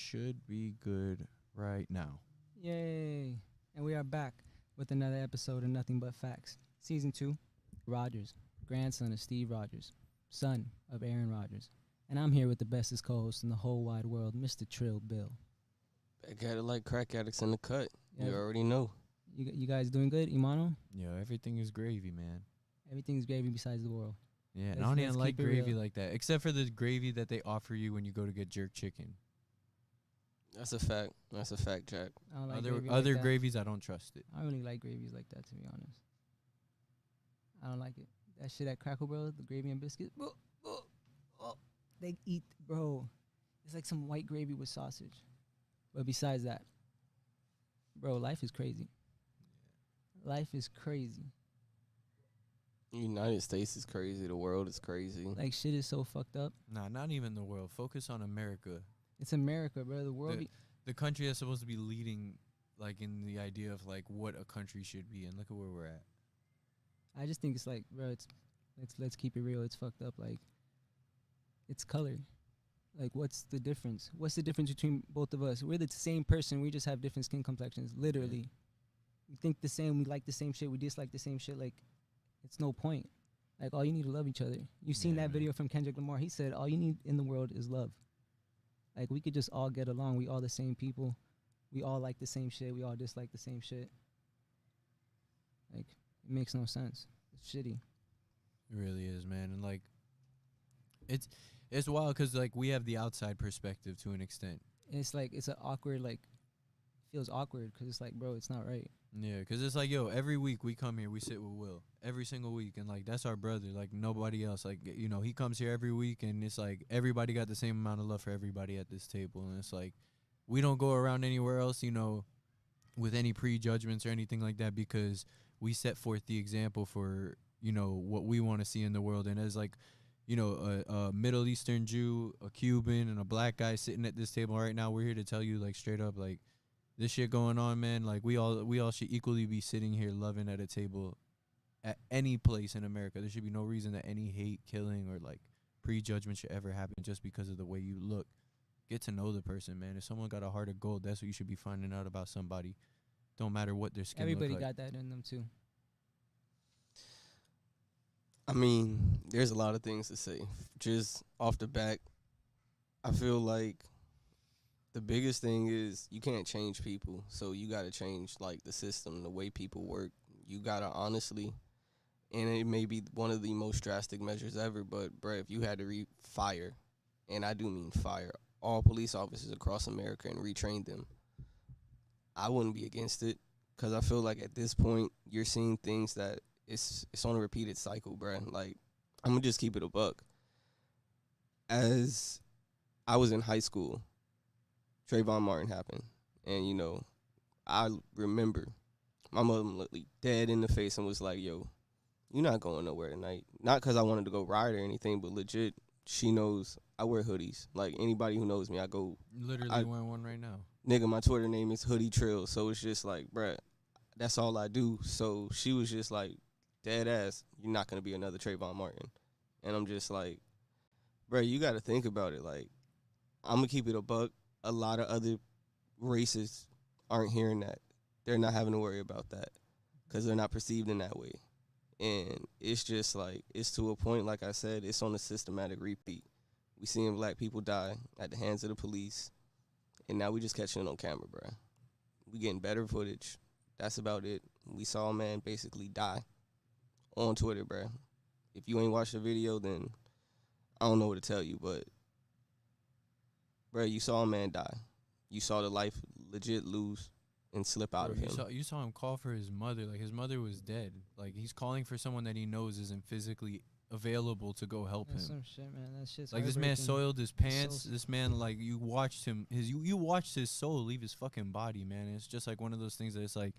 should be good right now. Yay! And we are back with another episode of Nothing But Facts. Season 2, Rogers, grandson of Steve Rogers, son of Aaron Rodgers. And I'm here with the bestest co-host in the whole wide world, Mr. Trill Bill. Back at it like crack addicts in the cut. Yeah. You already know. You guys doing good, Imano? Yo, everything is gravy, man. Everything's gravy besides the world. Yeah, and Let's- I don't even let's like keep it gravy real. like that, except for the gravy that they offer you when you go to get jerk chicken. That's a fact. That's a fact, Jack. I don't like Other gravy other like that. gravies, I don't trust it. I don't really like gravies like that, to be honest. I don't like it. That shit at Crackle Barrel, the gravy and biscuits. They eat, bro. It's like some white gravy with sausage. But besides that, bro, life is crazy. Life is crazy. United States is crazy. The world is crazy. Like, shit is so fucked up. Nah, not even the world. Focus on America. It's America, bro. The world. The country that's supposed to be leading, like, in the idea of, like, what a country should be. And look at where we're at. I just think it's like, bro, let's keep it real. It's fucked up. Like, it's color. Like, what's the difference? What's the difference between both of us? We're the same person. We just have different skin complexions. Literally, we think the same. We like the same shit. We dislike the same shit. Like, it's no point. Like, all you need to love each other. You've seen Yeah, that man. video from Kendrick Lamar. He said, all you need in the world is love. Like, we could just all get along. We all the same people. We all like the same shit. We all dislike the same shit. Like, it makes no sense. It's shitty. It really is, man. And, like, it's wild because, like, we have the outside perspective to an extent. And it's like, it's an awkward, like, feels awkward because it's like, bro, it's not right. Yeah, because it's like, yo, every week we come here, we sit with Will. Every single week. And, like, that's our brother. Like, nobody else. Like, you know, he comes here every week, and it's like everybody got the same amount of love for everybody at this table. And it's like we don't go around anywhere else, you know, with any prejudgments or anything like that because we set forth the example for, you know, what we want to see in the world. And as, like, you know, a Middle Eastern Jew, a Cuban, and a black guy sitting at this table right now, we're here to tell you, like, straight up, like, this shit going on, man. Like, we all should equally be sitting here loving at a table at any place in America. There should be no reason that any hate, killing, or, like, prejudgment should ever happen just because of the way you look. Get to know the person, man. If someone got a heart of gold, that's what you should be finding out about somebody. Don't matter what their skin Everybody look like. got that in them, too. I mean, there's a lot of things to say. Just off the back, I feel like the biggest thing is you can't change people. So you got to change, like, the system, the way people work. You got to honestly, and it may be one of the most drastic measures ever, but, bruh, if you had to fire, and I do mean fire, all police officers across America and retrain them, I wouldn't be against it because I feel like at this point you're seeing things that it's on a repeated cycle, bruh. Like, I'm going to just keep it a buck. As I was in high school, Trayvon Martin happened. And, you know, I remember my mother looked me dead in the face and was like, yo, you're not going nowhere tonight. Not because I wanted to go ride or anything, but legit, she knows I wear hoodies. Like, anybody who knows me, I go, Literally wearing one right now. nigga, my Twitter name is Hoodie Trill. So it's just like, bruh, that's all I do. So she was just like, dead ass, you're not going to be another Trayvon Martin. And I'm just like, bruh, you got to think about it. Like, I'm going to keep it a buck. A lot of other races aren't hearing that. They're not having to worry about that because they're not perceived in that way. And it's just like, it's to a point, like I said, it's on a systematic repeat. We seeing black people die at the hands of the police, and now we just catching it on camera, bruh. We getting better footage. That's about it. We saw a man basically die on Twitter, bruh. If you ain't watched the video, then I don't know what to tell you, but, bruh, you saw a man die. You saw the life legit lose and slip out of him. You saw him call for his mother. Like, his mother was dead. Like, he's calling for someone that he knows isn't physically available to go help That's him. some shit, man. That shit's Like, this man heartbreaking. soiled his pants. So- This man, like, you watched him. You watched his soul leave his fucking body, man. And it's just like one of those things that it's like,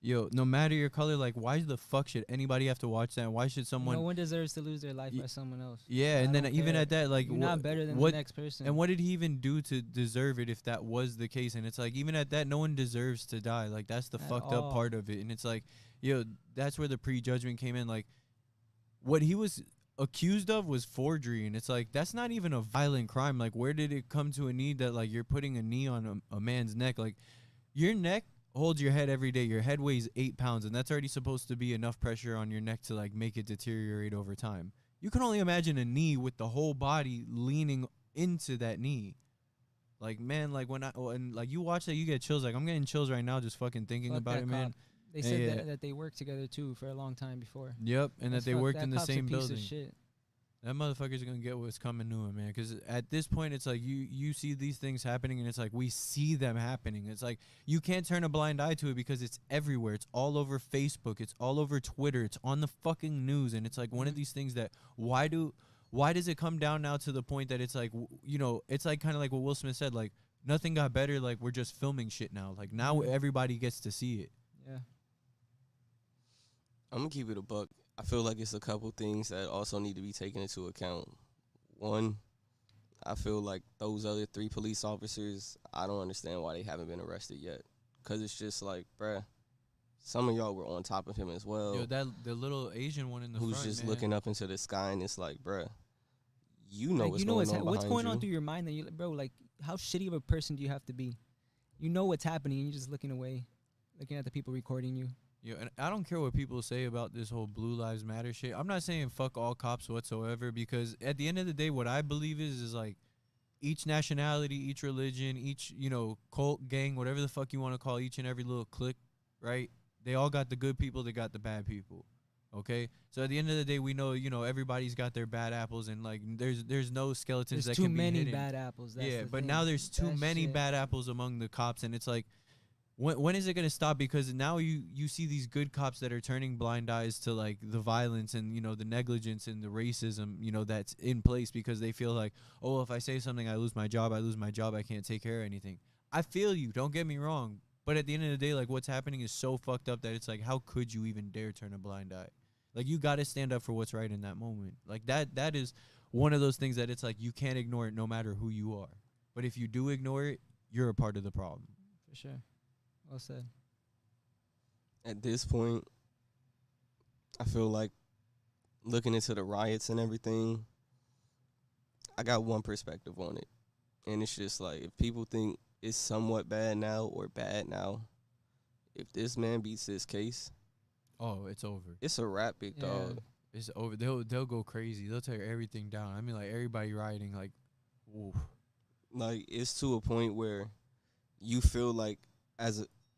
yo, no matter your color, like, why the fuck should anybody have to watch that? Why should someone? No one deserves to lose their life Y- by someone else. Yeah, I and then don't even care. at that, like, You're not better than what the next person. and what did he even do to deserve it if that was the case? And it's like, even at that, no one deserves to die. Like, that's the At fucked up all. part of it. And it's like, yo, that's where the prejudgment came in. Like, what he was accused of was forgery, and it's like that's not even a violent crime. Like, where did it come to a need that like you're putting a knee on a man's neck? Like, your neck holds your head every day. Your head weighs 8 pounds, and that's already supposed to be enough pressure on your neck to like make it deteriorate over time. You can only imagine a knee with the whole body leaning into that knee. Like, man, like when like you watch that, you get chills. Like, I'm getting chills right now just fucking thinking Fuck about that it, man. cop. They said Yeah. that they worked together too for a long time before. Yep, and that That's they fuck- worked that in the cop's a same piece of building. shit. That motherfucker's gonna get what's coming to him, man. Because at this point, it's like you see these things happening, and it's like we see them happening. It's like you can't turn a blind eye to it because it's everywhere. It's all over Facebook. It's all over Twitter. It's on the fucking news, and it's like one of these things that why does it come down now to the point that it's like it's like kind of like what Will Smith said, like nothing got better. Like we're just filming shit now. Like now Mhm. everybody gets to see it. Yeah. I'm gonna keep it a buck. I feel like it's a couple things that also need to be taken into account. One, I feel like those other 3 police officers, I don't understand why they haven't been arrested yet. 'Cause it's just like, bruh, some of y'all were on top of him as well. Yo, the little Asian one in the Who's front, just man. looking up into the sky, and it's like, bruh, you know Like, what's you know going on what's behind going you. on through your mind that you, bro, like how shitty of a person do you have to be? You know what's happening and you're just looking away, looking at the people recording you. Yeah, and I don't care what people say about this whole Blue Lives Matter shit. I'm not saying fuck all cops whatsoever, because at the end of the day, what I believe is like each nationality, each religion, each, cult, gang, whatever the fuck you want to call each and every little clique, right? They all got the good people, they got the bad people. Okay? So at the end of the day, we know, everybody's got their bad apples, and like there's no skeletons There's that too can be many hidden. bad apples. That's Yeah, the but thing. now there's too That many shit- bad apples among the cops, and it's like, when is it gonna stop? Because now you see these good cops that are turning blind eyes to like the violence and the negligence and the racism that's in place, because they feel like, oh, if I say something, I lose my job, I can't take care of anything. I feel you, don't get me wrong, but at the end of the day, like what's happening is so fucked up that it's like, how could you even dare turn a blind eye? Like, you got to stand up for what's right in that moment. Like that is one of those things that it's like you can't ignore it no matter who you are. But if you do ignore it, you're a part of the problem. For sure. Well said. At this point, I feel like looking into the riots and everything, I got one perspective on it. And it's just like, if people think it's somewhat bad now or bad now, if this man beats this case, Oh, it's over. it's a wrap, big Yeah. dog. It's over. They'll go crazy. They'll tear everything down. I mean, like everybody rioting. Like, oof. Like, it's to a point where you feel like,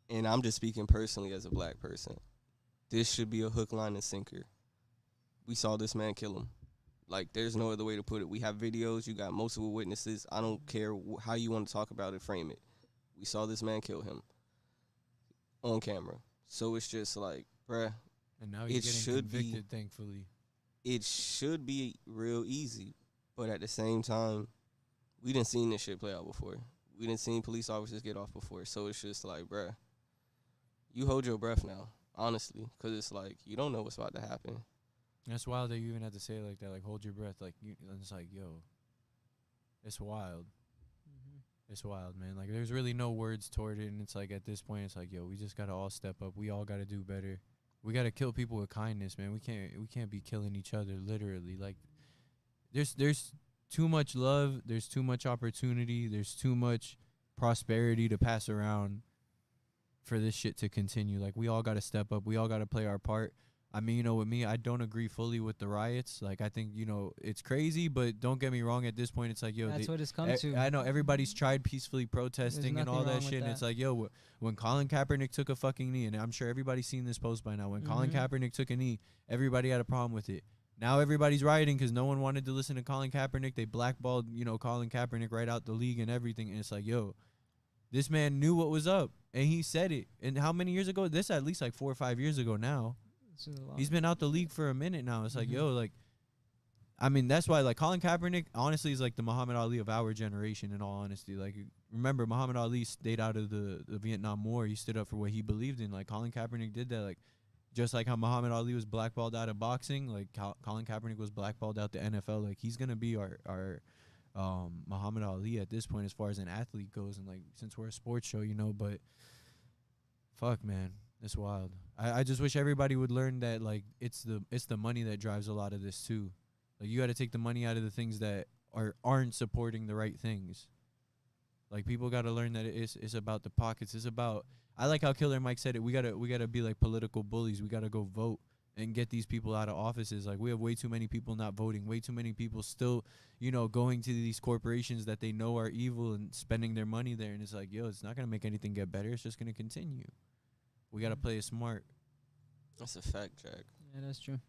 and I'm just speaking personally as a black person, this should be a hook, line, and sinker. We saw this man kill him. Like, there's no other way to put it. We have videos. You got multiple witnesses. I don't care how you want to talk about it, frame it. We saw this man kill him on camera. So it's just like, bruh, And now he's It getting should be- convicted. Thankfully. it should be real easy. But at the same time, we done seen this shit play out before. We done seen police officers get off before. So it's just like, bruh, you hold your breath now, honestly. Because it's like, you don't know what's about to happen. That's wild that you even have to say it like that. Like, hold your breath. Like, it's like, yo, it's wild. It's wild, man. Like, there's really no words toward it, and it's like at this point, it's like, yo, we just gotta all step up. We all gotta do better. We gotta kill people with kindness, man. We can't be killing each other, literally. Like, there's too much love. There's too much opportunity. There's too much prosperity to pass around for this shit to continue. Like, we all gotta step up. We all gotta play our part. I mean, with me, I don't agree fully with the riots. Like, I think, it's crazy, but don't get me wrong. At this point, it's like, yo, That's what it's come to. I know everybody's tried peacefully protesting and nothing all wrong that with shit. And that. it's like, yo, when Colin Kaepernick took a fucking knee, and I'm sure everybody's seen this post by now. When Colin Mhm. Kaepernick took a knee, everybody had a problem with it. Now everybody's rioting because no one wanted to listen to Colin Kaepernick. They blackballed, Colin Kaepernick right out the league and everything. And it's like, yo, this man knew what was up, and he said it. And how many years ago? This at least like 4 or 5 years ago now. It's a lot. He's been out the league for a minute now. It's like, Mhm. yo, like, I mean, that's why, like, Colin Kaepernick, honestly, is like the Muhammad Ali of our generation, in all honesty. Like, remember, Muhammad Ali stayed out of the Vietnam War. He stood up for what he believed in. Like, Colin Kaepernick did that. Like, just like how Muhammad Ali was blackballed out of boxing, like, Colin Kaepernick was blackballed out the NFL. Like, he's going to be our Muhammad Ali at this point as far as an athlete goes. And, like, since we're a sports show, but fuck, man. It's wild. I just wish everybody would learn that, like, it's the money that drives a lot of this too. Like you got to take the money out of the things that aren't supporting the right things. Like people got to learn that it's about the pockets. It's about, I like how Killer Mike said it. We gotta be like political bullies. We gotta go vote and get these people out of offices. Like we have way too many people not voting. Way too many people still, going to these corporations that they know are evil and spending their money there. And it's like, yo, it's not gonna make anything get better. It's just gonna continue. We gotta play it smart. That's a fact, Jack. Yeah, that's true.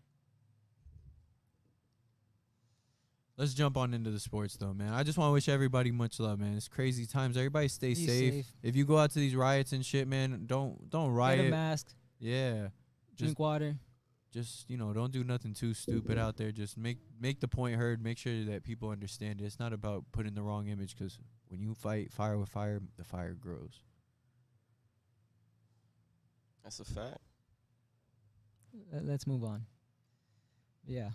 Let's jump on into the sports, though, man. I just want to wish everybody much love, man. It's crazy times. Everybody stay Be safe. safe. If you go out to these riots and shit, man, don't Get a riot. mask. Yeah. Drink water. Just, don't do nothing too stupid out there. Just make the point heard. Make sure that people understand it. It's not about putting the wrong image, because when you fight fire with fire, the fire grows. That's a fact. Let's move on. Yeah,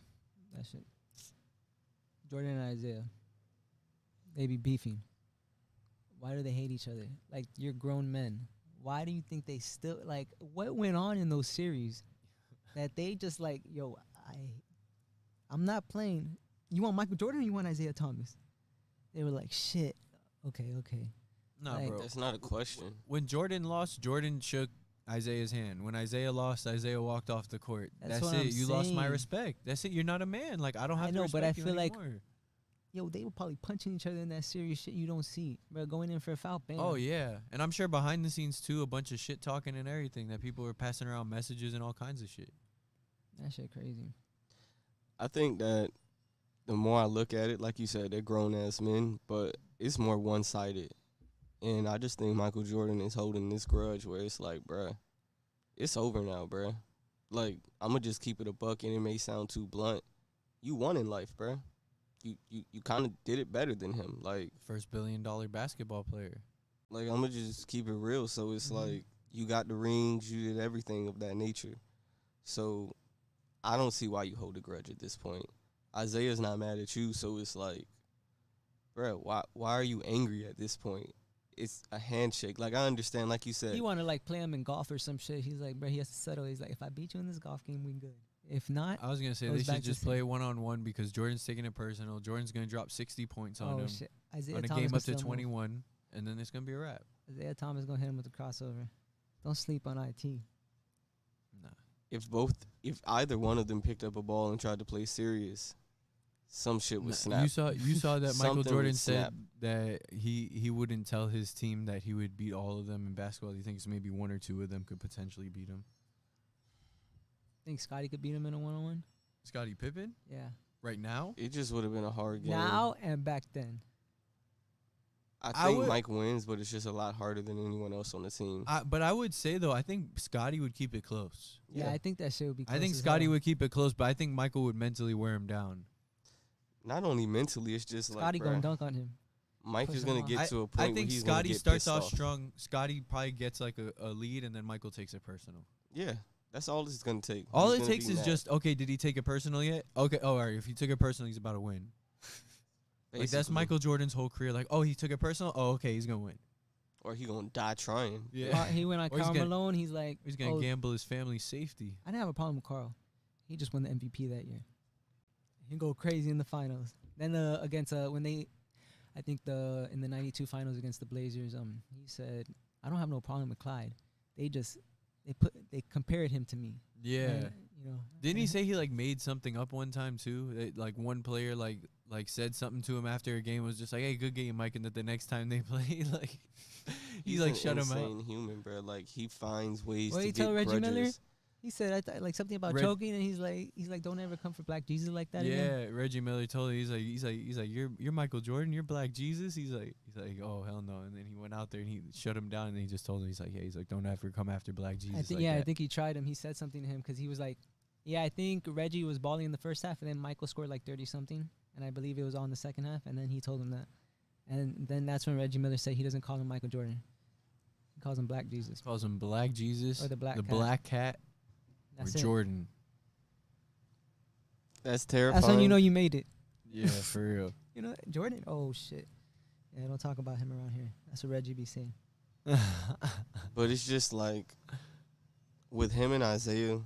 that shit. Jordan and Isaiah, they be beefing. Why do they hate each other? Like, you're grown men. Why do you think they still, like, what went on in those series that they just like, yo, I'm not playing. You want Michael Jordan or you want Isaiah Thomas? They were like, shit. Okay. Nah, Like, bro. That's not a question. When Jordan lost, Jordan shook Isaiah's hand. When Isaiah lost, Isaiah walked off the court. That's That's what it. I'm You lost my saying. respect. That's it. You're not a man. Like, I don't have I to know, but I respect you feel like anymore. Yo, they were probably punching each other in that serious shit you don't see. Bro, going in for a foul, bam. Oh, yeah. And I'm sure behind the scenes, too, a bunch of shit talking and everything, that people were passing around messages and all kinds of shit. That shit crazy. I think that the more I look at it, like you said, they're grown ass men, but it's more one sided. And I just think Michael Jordan is holding this grudge where it's like, bruh, it's over now, bruh. Like, I'm going to just keep it a buck, and it may sound too blunt. You won in life, bruh. You kind of did it better than him. Like, First $1 billion basketball player. I'm going to just keep it real. So it's like, you got the rings, you did everything of that nature. So I don't see why you hold a grudge at this point. Isaiah's not mad at you, so it's like, bruh, why are you angry at this point? It's a handshake. Like, I understand, like you said. He want to, like, play him in golf or some shit. He's like, bro, he has to settle. He's like, if I beat you in this golf game, we good. If not, I was going to say, Goes they back should to just the play same. one-on-one, because Jordan's taking it personal. Jordan's going to drop 60 points on oh, him shit. Isaiah on a Thomas game gonna up to still move. 21, and then it's going to be a wrap. Isaiah Thomas going to hit him with the crossover. Don't sleep on IT. Nah. If either one of them picked up a ball and tried to play serious, some shit would snap. You saw that Michael Something Jordan would said snap. that he wouldn't tell his team that he would beat all of them in basketball. He thinks maybe one or two of them could potentially beat him. Think Scotty could beat him in a one-on-one? Scottie Pippen Yeah. right now? It just would have been a hard game. Now and back then. I I think would- Mike wins, but it's just a lot harder than anyone else on the team. But I would say, though, I think Scotty would keep it close. Yeah, I think that shit would be close I think as Scotty hell. would keep it close, but I think Michael would mentally wear him down. Not only mentally, it's just Scotty like, gonna bruh, dunk on him. Mike push is him gonna off. get to a point I where think he's Scotty gonna get starts pissed off off. strong. Scotty probably gets like a lead, and then Michael takes it personal. Yeah, that's all it's gonna take. All He's it gonna takes be is mad, just, okay, did he take it personal yet? Okay, all right, if he took it personal, he's about to win. Like, that's basically. Michael Jordan's whole career. Like, oh, he took it personal? Oh, okay, he's going to win. Or he gonna die trying. Yeah. He went on Or he's Karl gonna- Malone. He's like, He's going oh, to gamble his family's safety. I didn't have a problem with Carl. He just won the MVP that year. He go crazy in the finals. Then against when they, I think in the '92 finals against the Blazers, he said, I don't have no problem with Clyde. They compared him to me. Yeah. And, you know. Didn't he say he, like, made something up one time, too? That, like, one player, like said something to him after a game, was just like, hey, good game, Mike, and that the next time they play, like, he, He's like, an shut him out. insane human, bro. Like, he finds ways What to he get tell Reggie grudges. Miller? He said like something about Reg- choking, and he's like, don't ever come for Black Jesus like that again. Yeah, Reggie Miller told him, he's like, you're Michael Jordan, you're Black Jesus. He's like, oh hell no. And then he went out there and he shut him down, and then he just told him, he's like, don't ever come after Black Jesus. I think like I that. think he tried him. He said something to him because he was like, yeah, I think Reggie was balling in the first half, and then Michael scored like 30 something, and I believe it was all in the second half, and then he told him that, and then that's when Reggie Miller said he doesn't call him Michael Jordan, he calls him Black Jesus. Calls him Black Jesus Or the Black Cat. Black Cat, That's or it. Jordan. That's terrifying. That's when you know you made it. Yeah, for real. You know Jordan. Oh shit. Yeah, don't talk about him around here. That's what Reggie be saying. But it's just like, with him and Isaiah,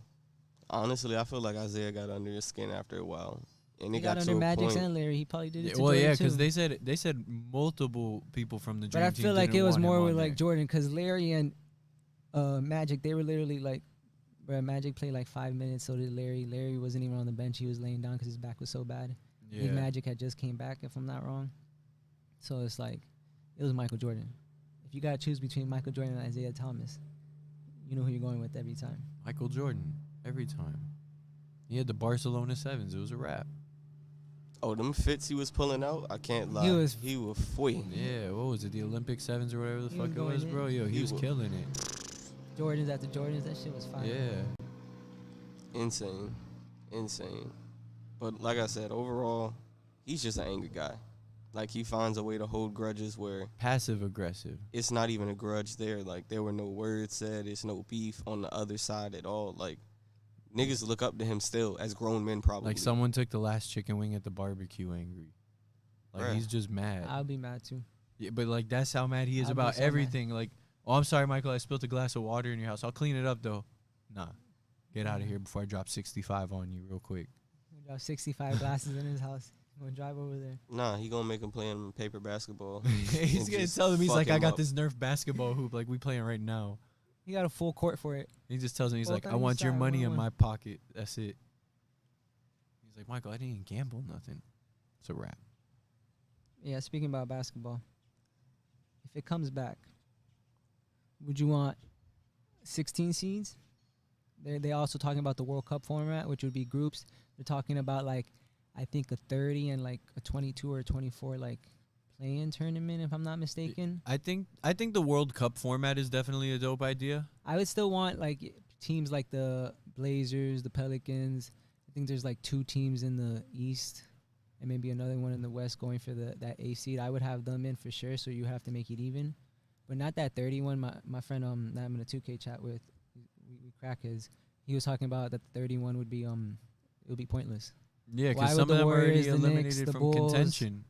honestly, I feel like Isaiah got under his skin after a while. And He it got got to under a Magic's point. and Larry. He probably did it to Well, Jordan yeah, too. because they said multiple people from the But Dream I Team feel like didn't it was want him more on with there. like Jordan, because Larry and Magic, they were literally like, bro, Magic played like 5 minutes. So did Larry. Larry wasn't even on the bench. He was laying down because his back was so bad. I think Yeah, Magic had just came back, if I'm not wrong. So it's like, it was Michael Jordan. If you gotta choose between Michael Jordan and Isaiah Thomas, you know who you're going with every time. Michael Jordan every time. He had the Barcelona Sevens. It was a wrap. Oh, them fits he was pulling out, I can't lie. He was- He was free. Yeah, what was it? The Olympic Sevens or whatever the He fuck was it going was, in. bro. Yo, he He was wa- killing it. Jordans after Jordans, that shit was fire. Yeah. Insane. But like I said, overall, he's just an angry guy. Like, he finds a way to hold grudges where Passive aggressive. it's not even a grudge there. Like, there were no words said. It's no beef on the other side at all. Like, niggas look up to him still as grown men probably. Like someone took the last chicken wing at the barbecue angry. Like Bruh. he's just mad. I'll be mad too. Yeah, but like that's how mad he is I'd be about so mad. everything. Like, oh, I'm sorry, Michael. I spilled a glass of water in your house. I'll clean it up though. Nah, get out of here before I drop 65 on you real quick. We got 65 glasses in his house. I'm gonna drive over there. Nah, he gonna make him play him paper basketball. He's and gonna just tell him he's fuck like, I him got up. this Nerf basketball hoop. Like we playing right now. He got a full court for it. He just tells me he's Both like, on I each want your side, money in 1-1. my pocket. That's it. He's like, Michael, I didn't even gamble nothing. It's a wrap. Yeah, speaking about basketball, if it comes back, would you want 16 seeds? They also talking about the World Cup format, which would be groups. They're talking about like, I think a 30 and like a 22 or 24 like play-in tournament, if I'm not mistaken. I think the World Cup format is definitely a dope idea. I would still want like teams like the Blazers, the Pelicans. I think there's like 2 teams in the East and maybe another one in the West going for that A seed. I would have them in for sure, so you have to make it even. But not that 31. My friend that I'm in a 2K chat with, we crack his. He was talking about that the 31 would be it would be pointless. Yeah, Why because would some the of them are already Warriors, the Knicks, eliminated the from Bulls, contention.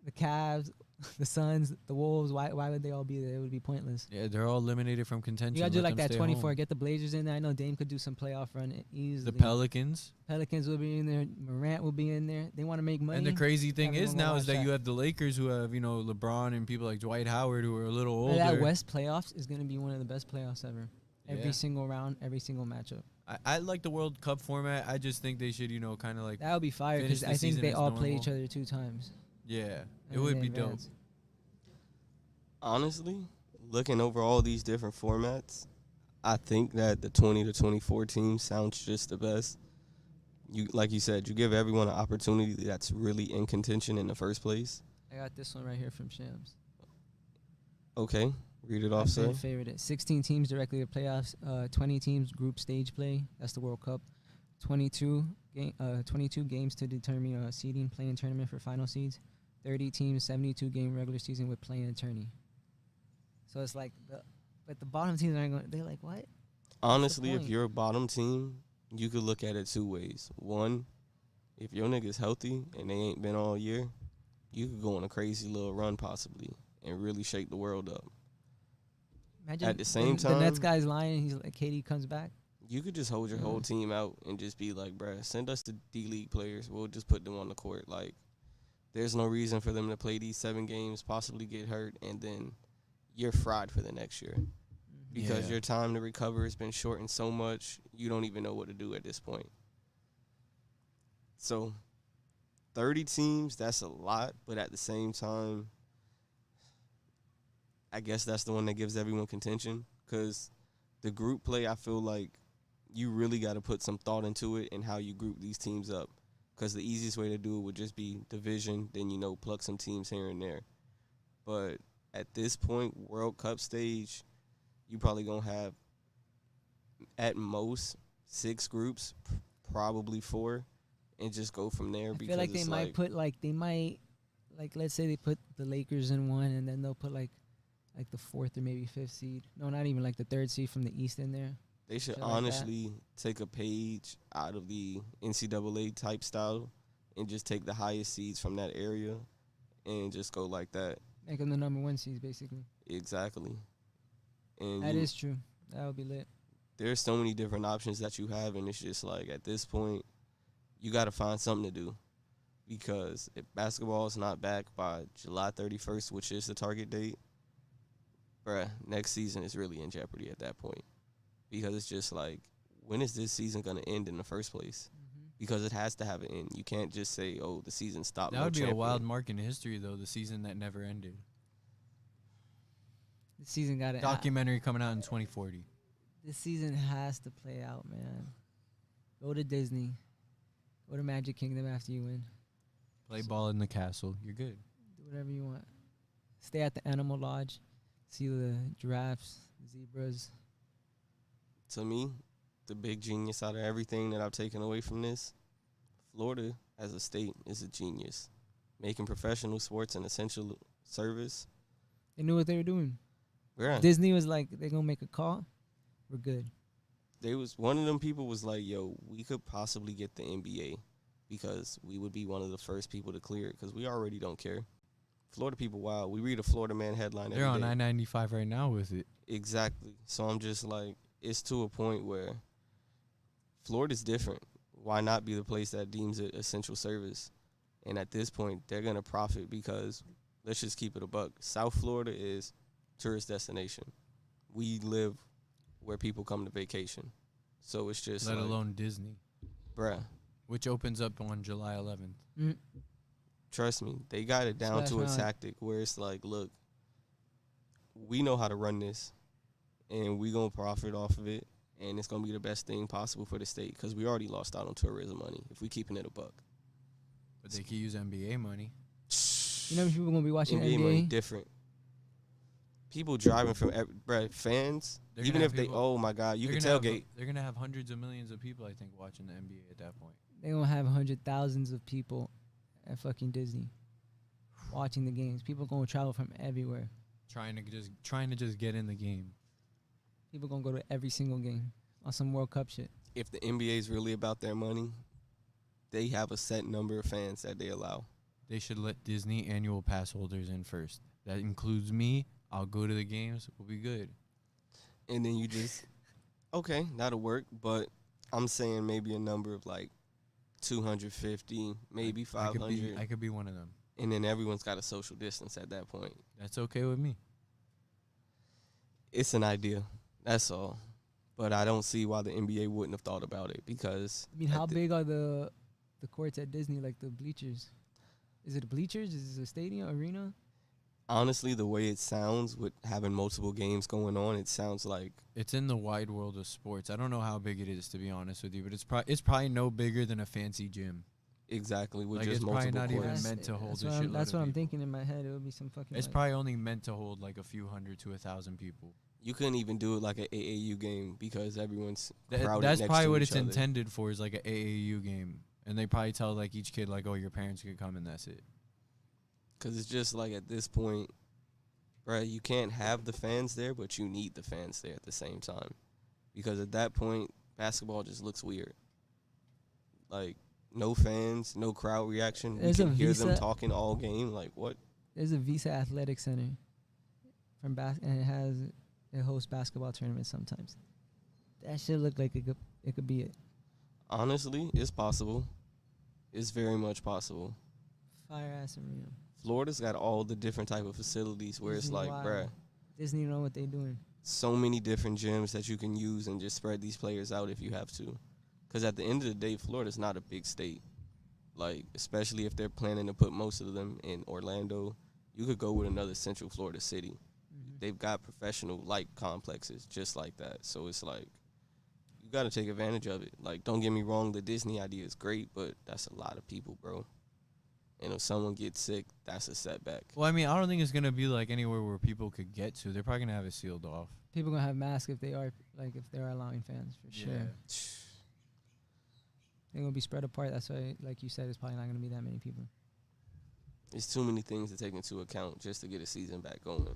The Cavs, the Suns, the Wolves. Why would they all be there? It would be pointless. Yeah, they're all eliminated from contention. You gotta do Let like them that stay 24. home. Get the Blazers in there. I know Dame could do some playoff run easily. The Pelicans. Pelicans will be in there. Morant will be in there. They want to make money. And the crazy thing Everyone is will now watch is that that. you have the Lakers who have, LeBron and people like Dwight Howard who are a little older. That West playoffs is gonna be one of the best playoffs ever. Every Yeah. single round, every single matchup. I like the World Cup format. I just think they should, kind of like, That would be fire finish because the I think season they as all play normal. each other 2 times. yeah, it and would they be dope. advance. Honestly, looking over all these different formats, I think that the 20 to 24 team sounds just the best. You, like you said, you give everyone an opportunity that's really in contention in the first place. I got this one right here from Shams. Okay, read it off, My sir. favorite it. 16 teams directly to playoffs. 20 teams group stage play. That's the World Cup. 22 games to determine a seeding play-in tournament for final seeds. 30 teams, 72 game regular season with play-in tourney. So it's like but the bottom teams aren't going. They're like, what? Honestly, if point? you're a bottom team, you could look at it 2 ways. One, if your nigga's healthy and they ain't been all year, you could go on a crazy little run possibly and really shake the world up. Imagine At the same the Nets time- guy's lying. He's like, KD comes back. You could just hold your whole team out and just be like, bruh, send us the D-League players. We'll just put them on the court. Like, there's no reason for them to play these 7 games, possibly get hurt, and then you're fried for the next year. Because Yeah. your time to recover has been shortened so much, you don't even know what to do at this point. So, 30 teams, that's a lot, but at the same time, I guess that's the one that gives everyone contention. Because the group play, I feel like you really got to put some thought into it and how you group these teams up. Because the easiest way to do it would just be division, then, pluck some teams here and there. But at this point, World Cup stage, you probably going to have, at most, 6 groups, probably 4, and just go from there. I Because feel like they it's might put let's say they put the Lakers in one, and then they'll put like the 4th or maybe 5th seed. No, not even like the 3rd seed from the East in there. They should shit like that. honestly take a page out of the NCAA type style and just take the highest seeds from that area and just go like that. Make them the number 1 seeds basically. Exactly. And That is true. That would be lit. there's so many different options that you have, and it's just like at this point, you got to find something to do. because if basketball is not back by July 31st, which is the target date, bruh, next season is really in jeopardy at that point. Because it's just like, when is this season going to end in the first place? Because it has to have an end. You can't just say, oh, the season stopped. That would be a wild mark in history, though, the season that never ended. The season got it. Documentary coming out in 2040. This season has to play out, man. Go to Disney. Go to Magic Kingdom after you win. Play ball in the castle. You're good. Do whatever you want. Stay at the Animal Lodge. See the giraffes, the zebras. To me, the big genius out of everything that I've taken away from this, Florida as a state is a genius. Making professional sports an essential service. They knew what they were doing. Yeah. Disney was like, they're going to make a call. We're good. One of them people was like, yo, we could possibly get the NBA because we would be one of the first people to clear it because we already don't care. Florida people, wow. We read a Florida Man headline every day. They're on I-95 right now with it. Exactly. So I'm just like, it's to a point where Florida's different. Why not be the place that deems it essential service? And at this point, they're going to profit because, let's just keep it a buck, South Florida is tourist destination. We live where people come to vacation. So it's just Let like, alone Disney. Bruh. Which opens up on July 11th. Trust me, they got it down to a tactic where it's like, look, we know how to run this, and we going to profit off of it, and it's going to be the best thing possible for the state because we already lost out on tourism money if we keeping it a buck. But they can use NBA money. You know how many people going to be watching NBA NBA? money different. People driving from, fans, even if they, oh my God, you can tailgate. They're going to have hundreds of millions of people, I think, watching the NBA at that point. They're going to have 100,000s of people at fucking Disney watching the games. People going to travel from everywhere. Trying to just get in the game. People going to go to every single game on some World Cup shit. If the NBA is really about their money, they have a set number of fans that they allow. They should let Disney annual pass holders in first. That includes me. I'll go to the games. We'll be good. And then you just, okay, that'll work. But I'm saying maybe a number of like 250, maybe 500. I could be one of them. And then everyone's got a social distance at that point. That's okay with me. It's an idea. That's all. But I don't see why the NBA wouldn't have thought about it because. I mean, how big are the courts at Disney, like the bleachers? Is it bleachers? Is it a stadium, arena? Honestly, the way it sounds with having multiple games going on, it sounds like it's in the wide world of sports. I don't know how big it is, to be honest with you, but it's probably no bigger than a fancy gym. Exactly, with like just it's multiple probably not courts. even meant to hold a shitload That's of what I'm people. thinking in my head. It would be some fucking. It's like probably only meant to hold like a few hundred to 1,000 people. You couldn't even do it like an AAU game because everyone's crowded That's next probably to what each it's other. intended for, is like an AAU game, and they probably tell like each kid like, oh, your parents can come and that's it. Because it's just like at this point, right, you can't have the fans there, but you need the fans there at the same time. Because at that point, basketball just looks weird. Like, no fans, no crowd reaction. There's we a can hear Visa- them talking all game. Like, what? There's a Visa Athletic Center and it hosts basketball tournaments sometimes. That shit look like it could be it. Honestly, it's possible. It's very much possible. Fire ass arena. Florida's got all the different type of facilities where it's Disney like, wild. bruh, Disney know what they doing. so many different gyms that you can use and just spread these players out if you have to. Because at the end of the day, Florida's not a big state. Like, especially if they're planning to put most of them in Orlando, you could go with another Central Florida city. They've got professional like complexes just like that. So it's like, you got to take advantage of it. Like, don't get me wrong, the Disney idea is great, but that's a lot of people, bro. And if someone gets sick, that's a setback. Well, I mean, I don't think it's gonna be like anywhere where people could get to. They're probably gonna have it sealed off. People gonna have masks if they're allowing fans for sure. They're gonna be spread apart. That's why, like you said, it's probably not gonna be that many people. It's too many things to take into account just to get a season back going.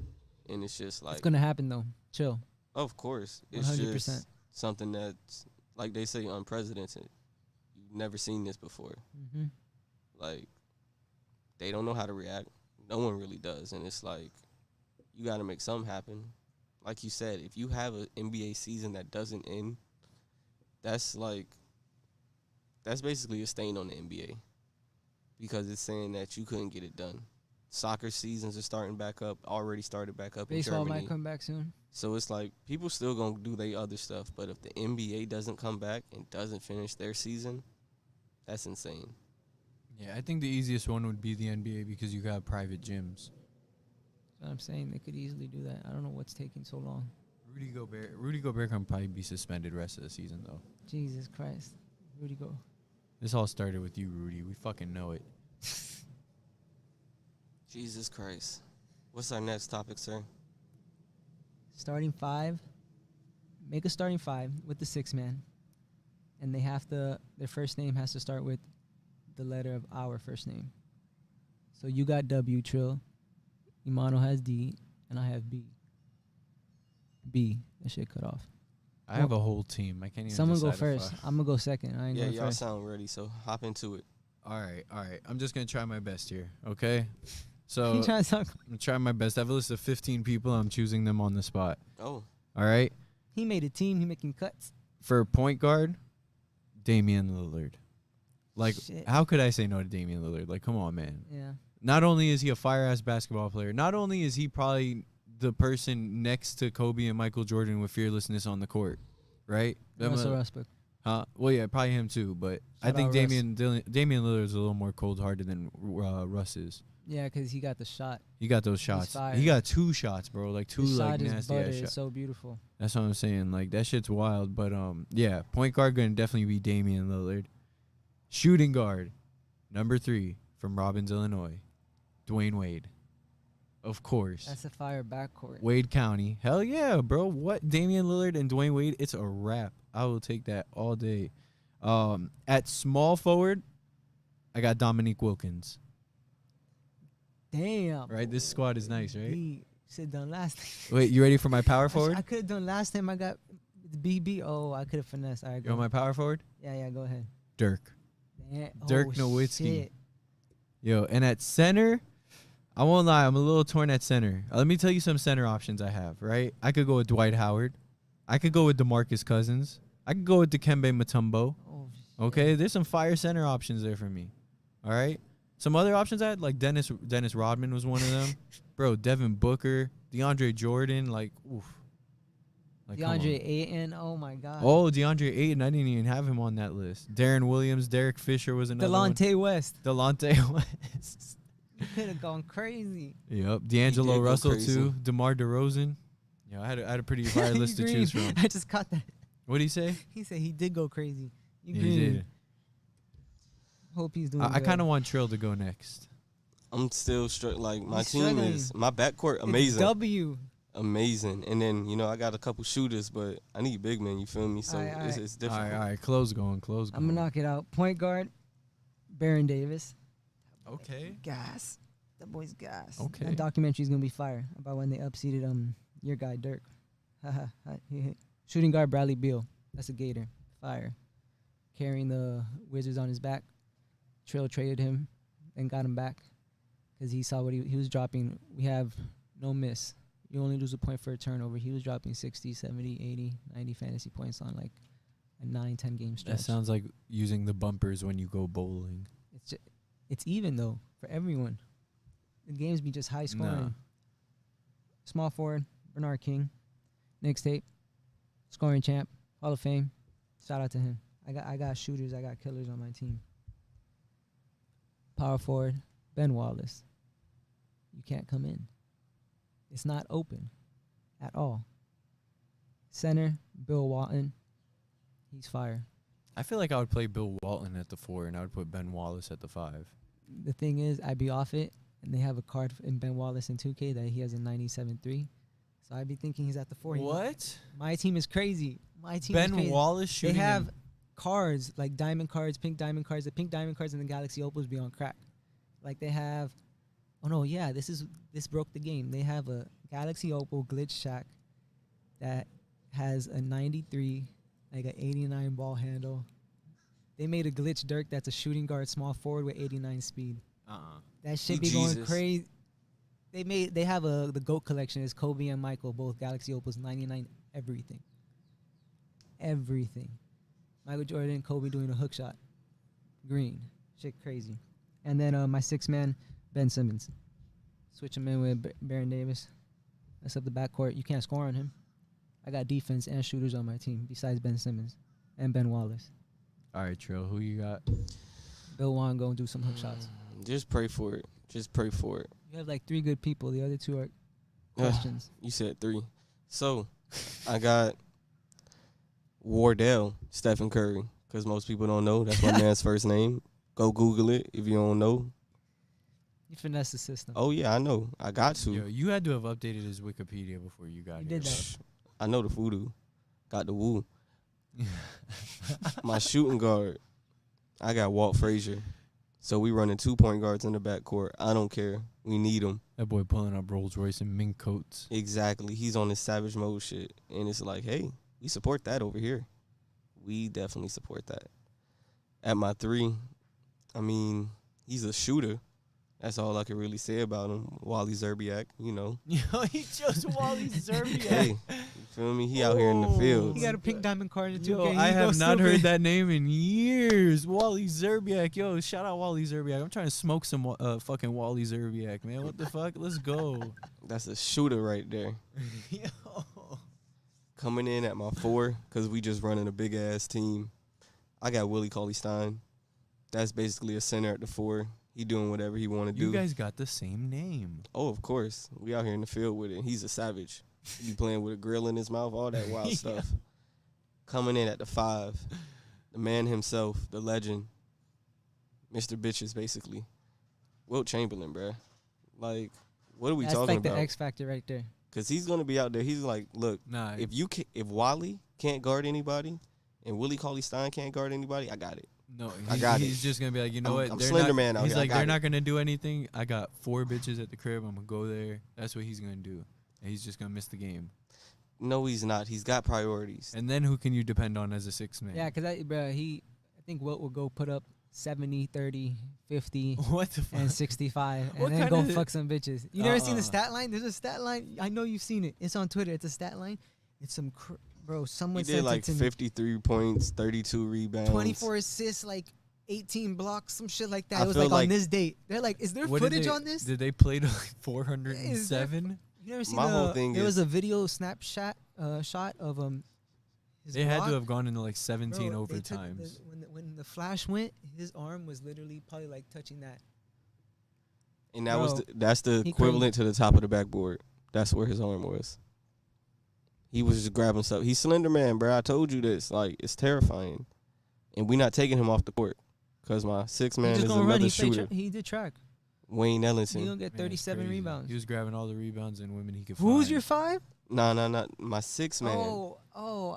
And it's just like, It's gonna happen though. Chill. of course, it's 100%. just something that's, like they say, unprecedented. You've never seen this before. Mm-hmm. Like, they don't know how to react. No one really does. And it's like, you got to make something happen. Like you said, if you have an NBA season that doesn't end, that's basically a stain on the NBA. because it's saying that you couldn't get it done. Soccer seasons are starting back up, already started back up Baseball in Germany. might come back soon. So it's like people still going to do their other stuff. But if the NBA doesn't come back and doesn't finish their season, that's insane. Yeah, I think the easiest one would be the NBA because you got private gyms. That's what I'm saying. They could easily do that. I don't know what's taking so long. Rudy Gobert can probably be suspended rest of the season, though. Jesus Christ. Rudy go. This all started with you, Rudy. We fucking know it. Jesus Christ. What's our next topic, sir? Starting five. Make a starting five with the 6-man. And they have to, their first name has to start with the letter of our first name. So you got W, Trill. Imano has D, and I have B. B. That shit cut off. I have a whole team. I can't even Someone go decide if first. I'm going to go second. I ain't Yeah, going y'all first. sound ready, so hop into it. All right. I'm just going to try my best here, okay? So You I'm trying to talk? going to try my best. I have a list of 15 people. I'm choosing them on the spot. Oh, All right? He made a team. He making cuts. For point guard, Damian Lillard. Like, Shit. how could I say no to Damian Lillard? Like, come on, man. Yeah. Not only is he a fire-ass basketball player, not only is he probably the person next to Kobe and Michael Jordan with fearlessness on the court, right? Russell Westbrook. Huh? Well, yeah, probably him too, but I Shout think out Russ. Damian Lillard is a little more cold-hearted than Russ is. Yeah, because he got the shot. He got those shots. fire. He got 2 shots, bro. Like 2 His like shot is nasty butter. ass It's shots. so beautiful. That's what I'm saying. Like that shit's wild. But yeah, point guard gonna definitely be Damian Lillard. Shooting guard, number 3 from Robbins, Illinois, Dwayne Wade. Of course. That's a fire backcourt. Wade County. Hell yeah, bro. What? Damian Lillard and Dwayne Wade, it's a wrap. I will take that all day. At small forward, I got Dominique Wilkins. Damn. Right? This squad is nice, right? He said done last time. Wait, you ready for my power I forward? could have done last time. I got BB. Oh, I could have finessed. All right, You want go. my power forward? Yeah, go ahead. Dirk. Damn. Dirk oh, Nowitzki. shit. Yo, and at center, I won't lie, I'm a little torn at center. Let me tell you some center options I have, right? I could go with Dwight Howard. I could go with DeMarcus Cousins. I could go with Dikembe Mutombo. Oh, shit. Okay, there's some fire center options there for me. All right? Some other options I had, like Dennis Rodman was one of them. Bro, Devin Booker, DeAndre Jordan, like, oof. Like, come on. DeAndre Ayton. Oh, my God. Oh, DeAndre Ayton. I didn't even have him on that list. Darren Williams, Derek Fisher was another one. Delonte West. Delonte West. You could have gone crazy. Yep. He D'Angelo did go Russell, crazy. too. DeMar DeRozan. Yeah, I had a pretty fire You list to green. choose from. I just caught that. What'd he say? He said he did go crazy. You Yeah, green. he did. Hope he's doing I good. kind of want Trill to go next. I'm still like my He's team struggling. is my backcourt It's amazing, W. amazing, and then I got a couple shooters, but I need big men. You feel me? So Aight, aight. it's All different. right. Close going. I'm going to knock it out. Point guard, Baron Davis. Okay. Gas. That boy's gas. Okay. That documentary's going to be fire about when they upseeded your guy, Dirk. Shooting guard, Bradley Beal. That's a Gator. Fire. Carrying the Wizards on his back. Trill traded him and got him back because he saw what he was dropping. We have no miss. You only lose a point for a turnover. He was dropping 60, 70, 80, 90 fantasy points on like a 9-10 game stretch. That sounds like using the bumpers when you go bowling. It's even though for everyone. The games be just high scoring. Nah. Small forward, Bernard King, Knicks tape, scoring champ, Hall of Fame. Shout out to him. I got shooters, I got killers on my team. Power forward, Ben Wallace. You can't come in. It's not open at all. Center, Bill Walton. He's fire. I feel like I would play Bill Walton at the 4, and I would put Ben Wallace at the 5. The thing is, I'd be off it, and they have a card in Ben Wallace in 2K that he has a 97.3. So I'd be thinking he's at the 4. What? My team is crazy. My team is Ben crazy. Wallace They shooting. have cards, like diamond cards, pink diamond cards. The pink diamond cards in the Galaxy Opals be on crack. Like they have, oh no, yeah, this broke the game. They have a Galaxy Opal glitch shack that has a 93, like an 89 ball handle. They made a glitch Dirk that's a shooting guard, small forward with 89 speed. That shit be going Jesus. crazy. They have the GOAT collection. It's Kobe and Michael, both Galaxy Opals, 99 everything. Everything. Michael Jordan, Kobe doing a hook shot. Green. Shit crazy. And then my sixth man, Ben Simmons. Switch him in with Baron Davis. That's up the backcourt. You can't score on him. I got defense and shooters on my team besides Ben Simmons and Ben Wallace. All right, Trill, who you got? Bill Wan go and do some hook shots. Just pray for it. Just pray for it. You have like 3 good people. The other 2 are questions. You said 3. So, I got Wardell Stephen Curry, because most people don't know. That's my man's first name. Go Google it if you don't know. You finesse the system. Oh, yeah, I know. I got to. Yo, you had to have updated his Wikipedia before you got You here. did that. I know the voodoo. Got the woo. My shooting guard, I got Walt Frazier. So we running 2 point guards in the backcourt. I don't care. We need them. That boy pulling up Rolls Royce and mink coats. Exactly. He's on this savage mode shit. And it's like, hey, we support that over here. We definitely support that. At my 3, I mean, he's a shooter. That's all I can really say about him. Wally Zerbiak, you know. Yo, he chose Wally Zerbiak. Hey, you feel me? He out here in the field. He got a pink diamond card in 2K. Yo, I have not heard that name in years. Wally Zerbiak. Yo, shout out Wally Zerbiak. I'm trying to smoke some fucking Wally Zerbiak, man. What the fuck? Let's go. That's a shooter right there. Yo. Coming in at my 4, because we just running a big-ass team, I got Willie Cauley-Stein. That's basically a center at the 4. He doing whatever he want to do. You guys got the same name. Oh, of course. We out here in the field with it. He's a savage. He be playing with a grill in his mouth, all that wild stuff. Coming in at the 5, the man himself, the legend, Mr. Bitches, basically. Wilt Chamberlain, bruh. Like, what are we talking like about? the X factor right there. Because he's going to be out there. He's like, look, Nah, if Wally can't guard anybody and Willie Cauley-Stein can't guard anybody, I got it. no, I got he's just gonna be like, you know what? I'm They're Slender not, Man out he's here. I like, got they're it. not gonna do anything. I got 4 bitches at the crib. I'm gonna go there. That's what he's gonna do. And he's just gonna miss the game. No, he's not. He's got priorities. And then who can you depend on as a 6th man? Yeah, because I think Wilt will go put up 70, 30, 50, What the fuck? and 65, What and then kind go of- fuck some bitches. You never seen the Uh-uh. stat line? There's a stat line. I know you've seen it. It's on Twitter. It's a stat line. It's some bro. Someone He sent did like it to me. 53 points, 32 rebounds. 24 assists, like 18 blocks, some shit like that. I It was feel like on like- this date. They're like, is there What did footage they- on this? Did they play to like 407? You never seen My whole thing there was is- a video snapshot shot of his They had block. to have gone into like 17 Bro, they took overtimes. when the flash went, his arm was literally probably like touching that. And that was Bro, that's the he equivalent to the top of the backboard. That's where his arm was. He was just grabbing stuff. He's Slender Man, bro. I told you this. Like, it's terrifying. And we not taking him off the court because my 6th man He is just gonna run. another He played shooter. he did track. Wayne He Ellington. gonna get Man, it's 37 crazy. rebounds. He was grabbing all the rebounds and women he could Who's find. your 5? Nah. My 6th man.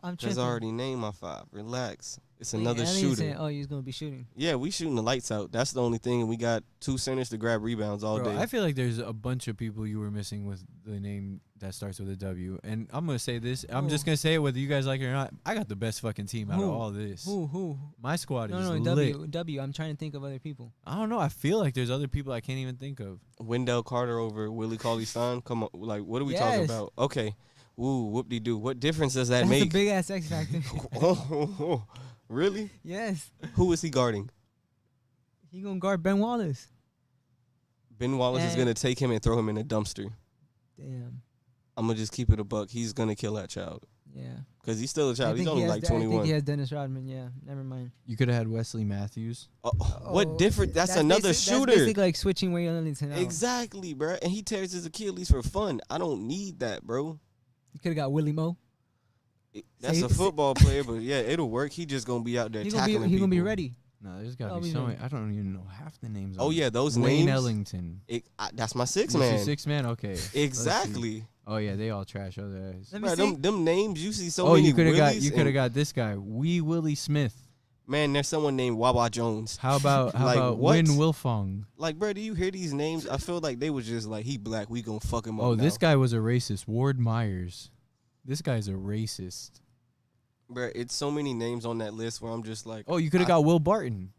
I'm Because tripping. I already named my 5. Relax. It's Wait, another Ellington, shooter. Oh, he's gonna be shooting. Yeah, we shooting the lights out. That's the only thing. And we got 2 centers to grab rebounds all Bro, day. I feel like there's a bunch of people you were missing with the name that starts with a W. And I'm going to say this. I'm just Who? going to say it whether you guys like it or not. I got the best fucking team out Who? of all this. Who? My squad No, is no, lit. W. I'm trying to think of other people. I don't know. I feel like there's other people I can't even think of. Wendell Carter over Willie Cauley-Stein. Come on. Like, what are we talking Yes. about? Okay. Woo, whoop-de-doo. What difference does that That's make? a big ass X factor. oh, really? Yes, Who is he guarding? he gonna guard Ben Wallace. Ben Wallace is And- going to take him and throw him in a dumpster. Damn. I'm going to just keep it a buck. He's going to kill that child. Yeah. Because he's still a I child. He's think only he has like I think 21. he has Dennis Rodman. Yeah. Never mind. You could have had Wesley Matthews. What Oh, different? That's another shooter. That's basically like switching Wayne Ellington out. Exactly, bro. And he tears his Achilles for fun. I don't need that, bro. You could have got Willie Moe. That's Say- a football player, but yeah, it'll work. He just going to be out there He gonna tackling be, he gonna be people. ready. No, there's got I'll to be be so there. many. I don't even know half the names. Oh, on yeah, it. those Wayne names. Ellington. That's my 6 That's your man. 6th man? Okay. Let's see. Exactly. Oh, yeah, they all trash other guys. Let me Bro, see. them names, you see so Oh, many you could have got Willies you could have and- got this guy, Wee Willie Smith. Man, there's someone named Wawa Jones. How about Like, what? Win Wilfong? Like, bro, do you hear these names? I feel like they was just like, he black, we gonna fuck him up. Oh, this now. guy was a racist. Ward Myers. This guy's a racist. Bro, it's so many names on that list where I'm just like, Oh, you could have got Will Barton.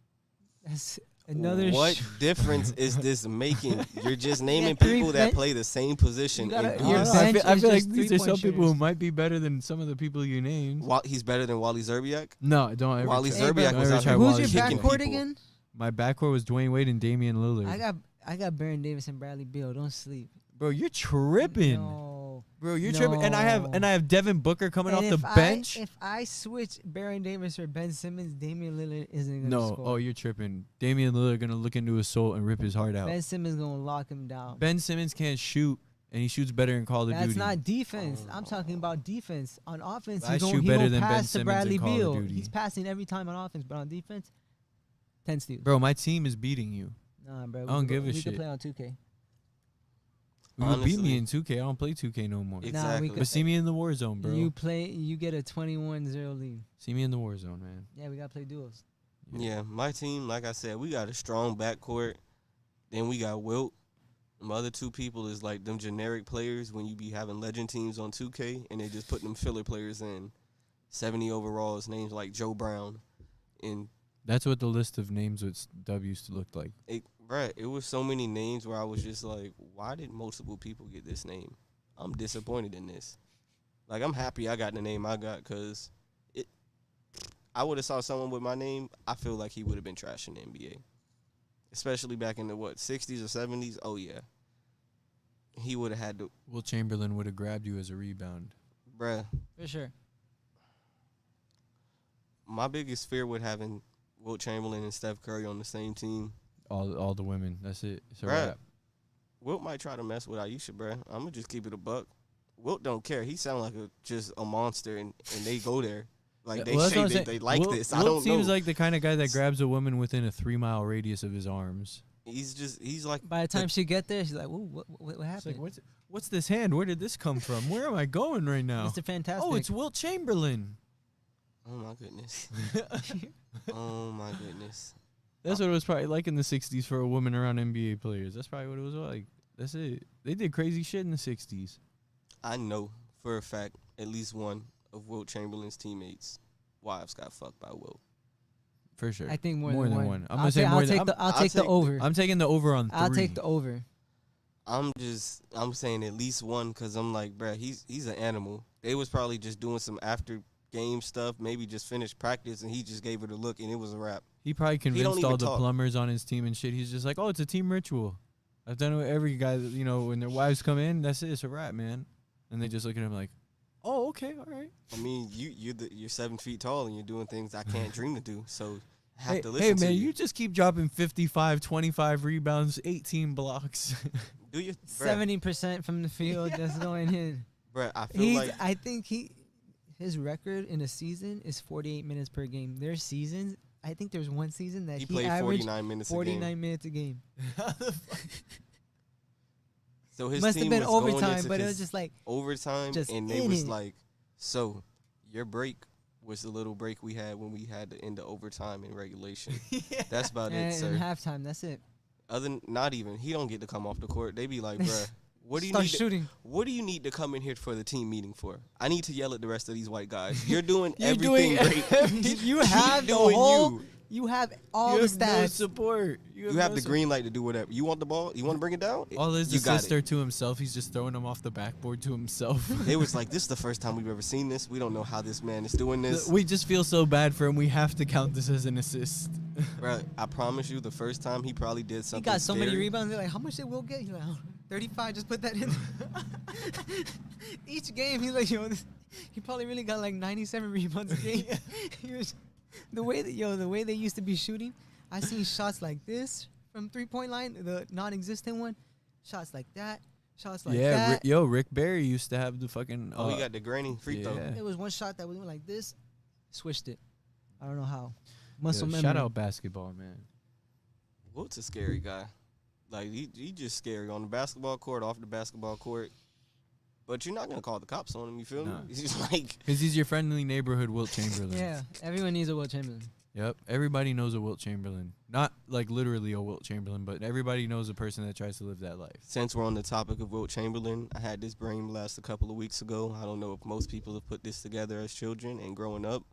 That's another. what difference is this making? You're just naming three people that ben- play the same position. You gotta- and your do the bench I is feel like just these are some three-point people who shooters. might be better than some of the people you named. He's better than Wally Zerbiak. No, don't ever. Wally try. Zerbiak Don't was ever out try here Who's Wally your kicking Zerbiak. backcourt people. again? My backcourt was Dwayne Wade and Damian Lillard. I got Baron Davis and Bradley Beal. Don't sleep. Bro, you're tripping. No. Bro, you're tripping. And I have Devin Booker coming off the bench. If I switch Baron Davis or Ben Simmons, Damian Lillard isn't gonna No, score. oh, you're tripping. Damian Lillard gonna look into his soul and rip his heart out. Ben Simmons gonna lock him down. Ben Simmons can't shoot, and he shoots better in Call of Duty. That's not defense. I'm talking about defense. On offense, I he shoot gon' better than Ben pass to Simmons in Bradley Call of Beal. Duty. He's passing every time on offense, but on defense, 10 steals. Bro, my team is beating you. Nah, bro. I don't give a we shit. can play on 2K. You would beat me Honestly. in 2K. I don't play 2K no more. Exactly. could- But see me in the war zone, bro. You get a 21-0 lead. See me in the war zone, man. Yeah, we gotta play duos. Yeah, my team, like I said, we got a strong backcourt. Then we got Wilt. Them other two people is like them generic players when you be having legend teams on 2K and they just put them filler players in. 70 overalls, names like Joe Brown. And That's what the list of names with W used to look like. it was so many names where I was just like, why did multiple people get this name? I'm disappointed in this. Like, I'm happy I got the name I got because I would have saw someone with my name, I feel like he would have been trash in the NBA. Especially back in the, 60s or 70s? Oh, yeah. He would have had to, Will Chamberlain would have grabbed you as a rebound. bruh. For sure. My biggest fear with having Wilt Chamberlain and Steph Curry on the same team, All the women. That's it. It's a Bruh. wrap. Wilt might try to mess with Aisha, bruh. I'm going to just keep it a buck. Wilt don't care. He sound like just a monster, and they go there. Like, they Well, that's say what I'm they saying. like Wilt- this. I Wilt don't seems know. like the kind of guy that grabs a woman within a 3-mile radius of his arms. He's like, By the time she get there, she's like, "Ooh, what It's happened?" like, what's this hand? Where did this come from? Where am I going right now? Mr. Fantastic. Oh, it's Wilt Chamberlain. oh, my goodness. Oh, my goodness. That's what it was probably like in the 60s for a woman around NBA players. That's probably what it was like. That's it. They did crazy shit in the 60s. I know for a fact at least one of Wilt Chamberlain's teammates' wives got fucked by Wilt. For sure. I think more than than one. I'm I'll gonna say take- more I'll than take the I'll I'll take the take- over. I'm taking the over on 3. I'll take the over. I'm saying at least one because I'm like, bruh, he's an animal. They was probably just doing some after game stuff, maybe just finished practice, and he just gave her the look, and it was a wrap. He probably don't convinced even all the talk. plumbers on his team and shit. He's just like, oh, it's a team ritual. I've done it with every guy that, when their wives come in, that's it. It's a wrap, man. And they just look at him like, oh, okay, all right. I mean, you're 7 feet tall, and you're doing things I can't dream to do, so I have Hey, to listen hey to man, you. you just keep dropping 55, 25 rebounds, 18 blocks. Do you? 70% from the field just going in. Bruh, I feel like I think his record in a season is 48 minutes per game. Their seasons, I think there's one season that he he played averaged 49 minutes a 49 game. minutes a game. So his Must have team been was going overtime, into but it this was just like overtime, just and they in was it. like, so your break was the little break we had when we had to end the overtime in regulation. That's about it, and sir. halftime. That's it. Not even he don't get to come off the court. They be like, bruh, what do you Start need? shooting. What do you need to come in here for the team meeting for? I need to yell at the rest of these white guys. You're doing You're everything doing great. You Keep have the doing whole. you. You have all You the have no stats. support. You have the green light to do whatever. You want the ball? You want to bring it down? All his you got assists it. are to himself. He's just throwing them off the backboard to himself. It was like, this is the first time we've ever seen this. We don't know how this man is doing this. We just feel so bad for him. We have to count this as an assist. Bruh, I promise you, the first time he probably did He something. got so many very- rebounds. They're like, how much did Will get? He's like, oh, 35. Just put that in. Each game, he's like, he probably really got like 97 rebounds a game. He was, the way they used to be shooting, I seen shots like this from 3-point line, the non-existent one, shots like that, shots like yeah, that. Rick Barry used to have the fucking. Oh, he got the granny free throw. yeah. There was one shot that we went like this, switched it. I don't know how. Muscle Yeah, memory. shout out basketball, man. Wilt's a scary guy. Like, he just scary on the basketball court, off the basketball court. But you're not going to call the cops on him, you feel me? No. He's just like, Because he's your friendly neighborhood Wilt Chamberlain. Yeah, everyone needs a Will Chamberlain. Yep. Everybody knows a Wilt Chamberlain. Not like literally a Wilt Chamberlain, but everybody knows a person that tries to live that life. since we're on the topic of Wilt Chamberlain, I had this brain blast a couple of weeks ago. I don't know if most people have put this together as children and growing up.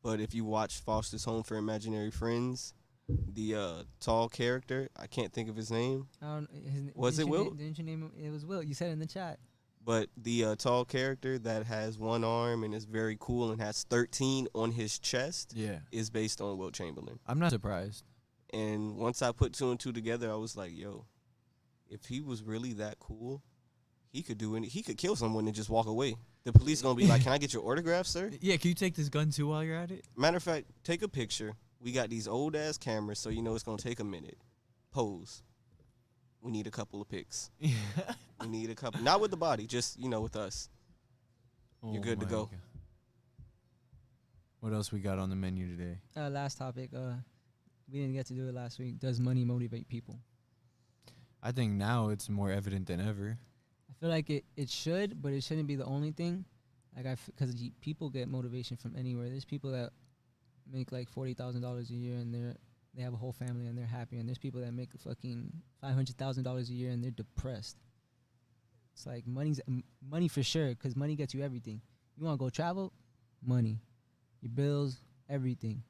But if you watch Foster's Home for Imaginary Friends, the tall character, I can't think of his name, I don't, Was didn't it you Will? Didn't you name him? It was Will. You said it in the chat. but the tall character that has one arm and is very cool and has 13 on his chest Yeah. is based on Wilt Chamberlain. I'm not surprised. And once I put two and two together, I was like, yo, if he was really that cool, he could do any. He could kill someone and just walk away. The police gonna be like, "Can I get your autograph, sir?" Yeah, can you take this gun too while you're at it? Matter of fact, take a picture. We got these old ass cameras, so you know it's gonna take a minute. Pose. We need a couple of pics. We need a couple, not with the body, just with us. You're good to my go. God. What else we got on the menu today? Last topic. We didn't get to do it last week. Does money motivate people? I think now it's more evident than ever. I feel like it should, but it shouldn't be the only thing. Like because people get motivation from anywhere. There's people that make like $40,000 a year and they have a whole family and they're happy. And there's people that make fucking $500,000 a year and they're depressed. It's like money for sure, because money gets you everything. You want to go travel? Money. Your bills, everything.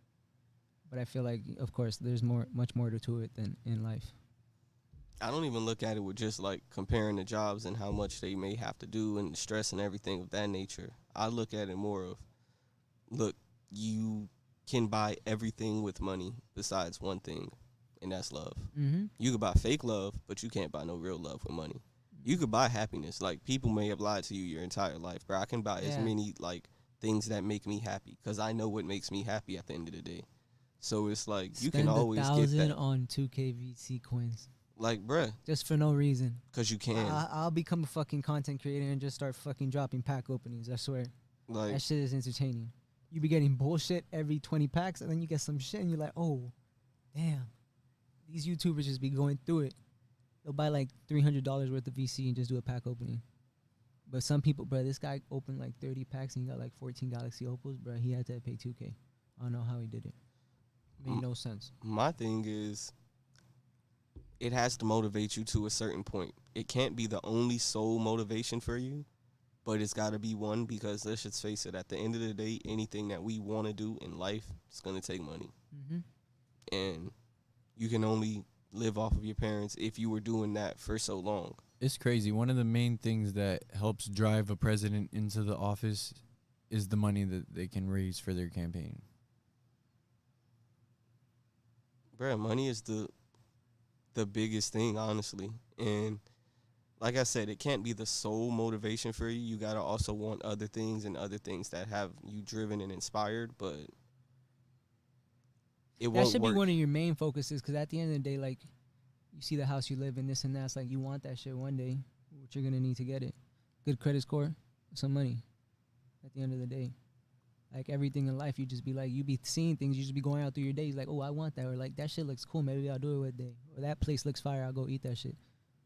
But I feel like, of course, there's much more to it than in life. I don't even look at it with just like comparing the jobs and how much they may have to do and stress and everything of that nature. I look at it more of, look, you can buy everything with money besides one thing, and that's love. Mm-hmm. You could buy fake love, but you can't buy no real love with money. You could buy happiness. Like, people may have lied to you your entire life, bro. I can buy as many like things that make me happy because I know what makes me happy at the end of the day. So it's like you can always get $1,000 that. on 2K VC coins. Like, bruh, Just for no reason. because you can. I'll become a fucking content creator and just start fucking dropping pack openings. I swear. Like, That shit is entertaining. You be getting bullshit every 20 packs, and then you get some shit, and you're like, oh, damn. These YouTubers just be going through it. They'll buy like $300 worth of VC and just do a pack opening. But some people, bro, this guy opened like 30 packs and he got like 14 Galaxy Opals, bro. He had to pay 2K. I don't know how he did it. Made no sense. my thing is, it has to motivate you to a certain point. It can't be the only sole motivation for you, but it's got to be one, because let's just face it, at the end of the day, anything that we want to do in life is going to take money. Mm-hmm. And you can only live off of your parents if you were doing that for so long. It's crazy. One of the main things that helps drive a president into the office is the money that they can raise for their campaign. Bruh, money is the biggest thing, honestly. And like I said, it can't be the sole motivation for you. You got to also want other things and other things that have you driven and inspired, but it won't That should work. be one of your main focuses, because at the end of the day, like, you see the house you live in, this and that. It's like you want that shit one day, but you're going to need to get it. Good credit score, some money at the end of the day. Like, everything in life, you just be like, you be seeing things, you just be going out through your days like, oh, I want that. Or like, that shit looks cool. Maybe I'll do it one day. Or that place looks fire. I'll go eat that shit.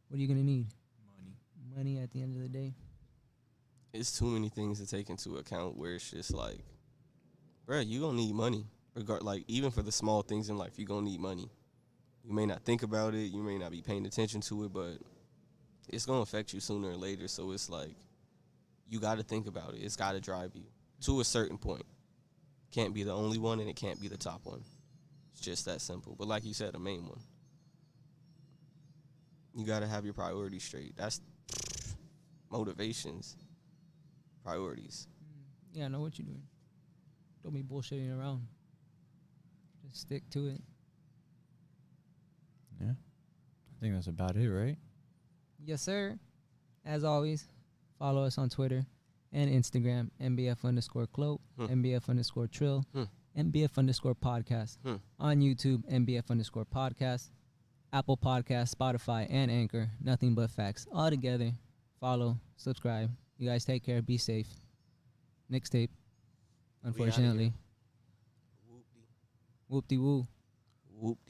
What are you going to need? Money at the end of the day. It's too many things to take into account where it's just like, bruh, you gonna need money. Like, even for the small things in life, you gonna need money. You may not think about it, you may not be paying attention to it, but it's gonna affect you sooner or later. So it's like, you gotta think about it. It's gotta drive you to a certain point. Can't be the only one, and it can't be the top one. It's just that simple. But like you said, the main one. You gotta have your priorities straight. That's motivations. Priorities. Yeah, I know what you're doing. Don't be bullshitting around. Just stick to it. Yeah. I think that's about it, right? Yes, sir. As always, follow us on Twitter and Instagram, MBF_Cloak, MBF_Trill, MBF_Podcast. On YouTube, MBF_Podcast. Apple Podcasts, Spotify, and Anchor. Nothing but facts. All together. Follow, subscribe. You guys take care. Be safe. Mixtape. Unfortunately. Whoop-de. Whoop-de-woo. Whoop-de.